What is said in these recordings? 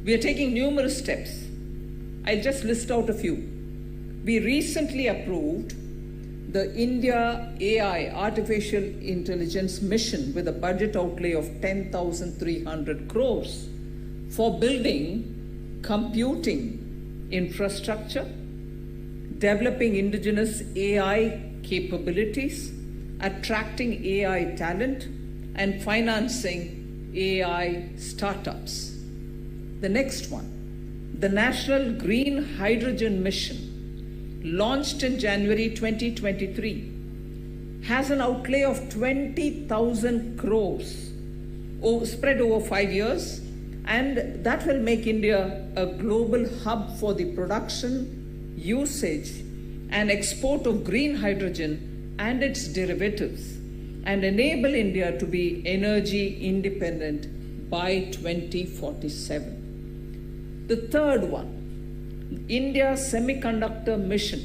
We are taking numerous steps. I'll just list out a few. We recently approved the India AI, Artificial Intelligence Mission, with a budget outlay of 10,300 crores for building computing infrastructure, developing indigenous AI capabilities, attracting AI talent, and financing AI startups. The next one, the National Green Hydrogen Mission, launched in January 2023, has an outlay of 20,000 crores spread over 5 years, and that will make India a global hub for the production, usage, and export of green hydrogen and its derivatives, and enable India to be energy independent by 2047. The third one, India Semiconductor Mission,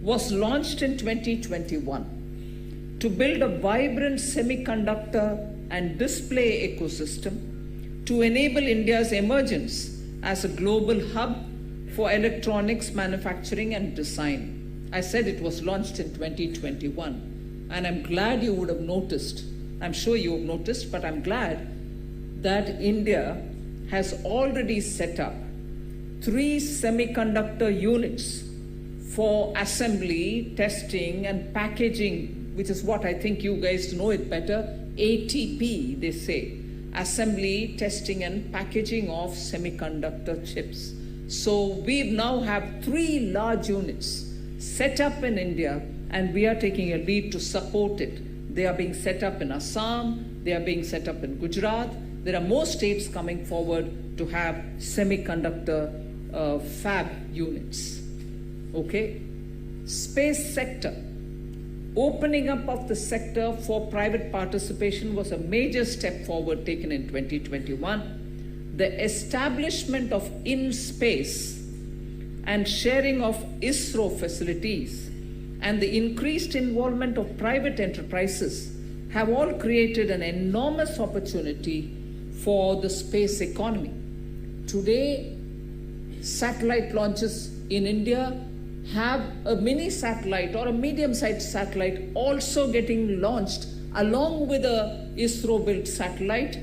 was launched in 2021 to build a vibrant semiconductor and display ecosystem to enable India's emergence as a global hub for electronics manufacturing and design. I said it was launched in 2021. And I'm glad you would have noticed, I'm sure you have noticed, but I'm glad that India has already set up 3 semiconductor units for assembly, testing, and packaging, which is what I think you guys know it better, ATP, they say, assembly, testing, and packaging of semiconductor chips. So we now have 3 large units set up in India, and we are taking a lead to support it. They are being set up in Assam, they are being set up in Gujarat. There are more states coming forward to have semiconductor fab units. Okay? Space sector. Opening up of the sector for private participation was a major step forward taken in 2021. The establishment of InSpace and sharing of ISRO facilities and the increased involvement of private enterprises have all created an enormous opportunity for the space economy. Today, satellite launches in India have a mini satellite or a medium-sized satellite also getting launched along with a ISRO-built satellite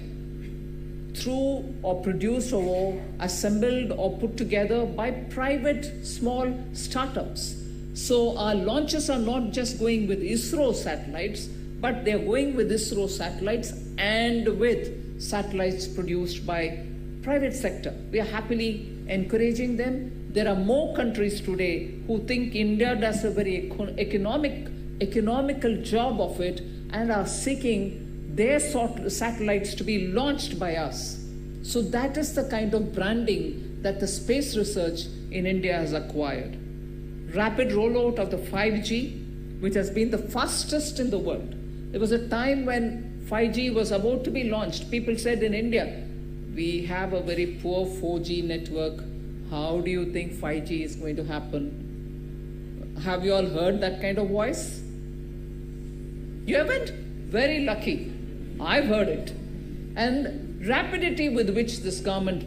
through or produced or assembled or put together by private small startups. So our launches are not just going with ISRO satellites, but they're going with ISRO satellites and with satellites produced by private sector. We are happily encouraging them. There are more countries today who think India does a very economical job of it and are seeking their satellites to be launched by us. So that is the kind of branding that the space research in India has acquired. Rapid rollout of the 5G, which has been the fastest in the world. There was a time when 5G was about to be launched. People said in India, we have a very poor 4G network. How do you think 5G is going to happen? Have you all heard that kind of voice? You haven't? Very lucky. I've heard it. And rapidity with which this government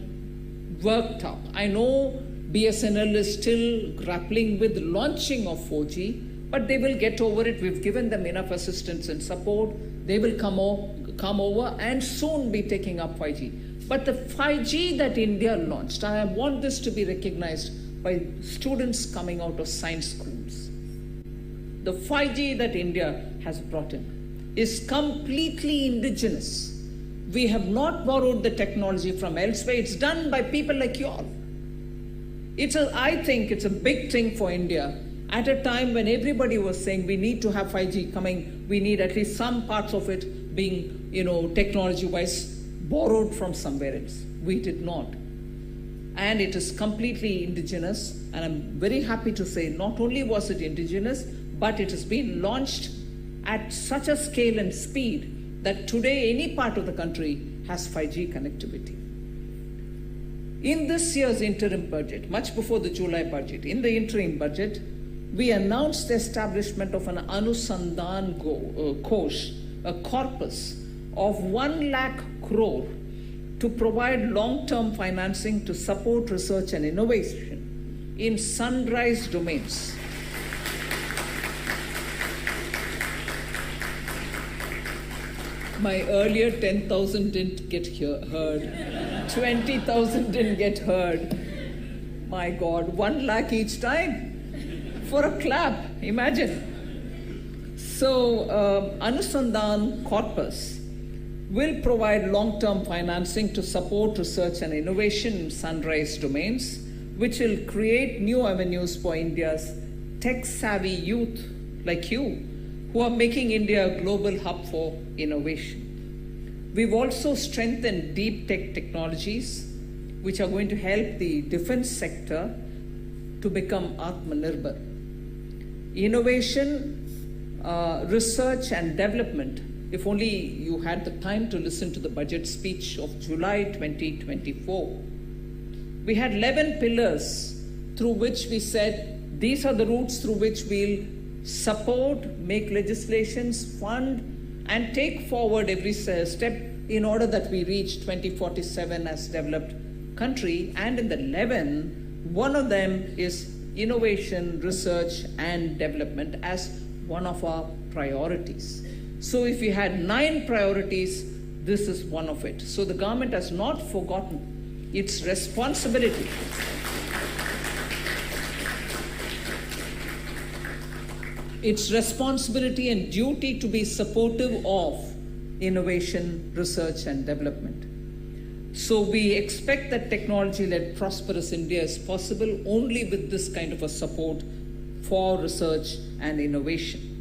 worked up. I know BSNL is still grappling with launching of 4G, but they will get over it. We've given them enough assistance and support. They will come over and soon be taking up 5G. But the 5G that India launched, I want this to be recognized by students coming out of science schools. The 5G that India has brought in is completely indigenous. We have not borrowed the technology from elsewhere. It's done by people like you all. I think it's a big thing for India at a time when everybody was saying we need to have 5G coming, we need at least some parts of it being, technology-wise borrowed from somewhere else. We did not. And it is completely indigenous, and I'm very happy to say not only was it indigenous, but it has been launched at such a scale and speed that today any part of the country has 5G connectivity. In this year's interim budget, much before the July budget, in the interim budget, we announced the establishment of an Anusandhan Kosh, a corpus of 1 lakh crore to provide long-term financing to support research and innovation in sunrise domains. My earlier 10,000 didn't get heard. 20,000 didn't get heard. My God, 1 lakh each time for a clap, imagine. So Anusandhan Corpus will provide long-term financing to support research and innovation in sunrise domains, which will create new avenues for India's tech-savvy youth like you, who are making India a global hub for innovation. We've also strengthened deep tech technologies, which are going to help the defense sector to become Atmanirbhar. Innovation, research and development, if only you had the time to listen to the budget speech of July 2024. We had 11 pillars through which we said, these are the routes through which we'll support, make legislations, fund, and take forward every step in order that we reach 2047 as developed country. And in the 11, one of them is innovation, research, and development as one of our priorities. So if we had 9 priorities, this is one of it. So the government has not forgotten its responsibility. Its responsibility and duty to be supportive of innovation, research, and development. So we expect that technology-led prosperous India is possible only with this kind of a support for research and innovation.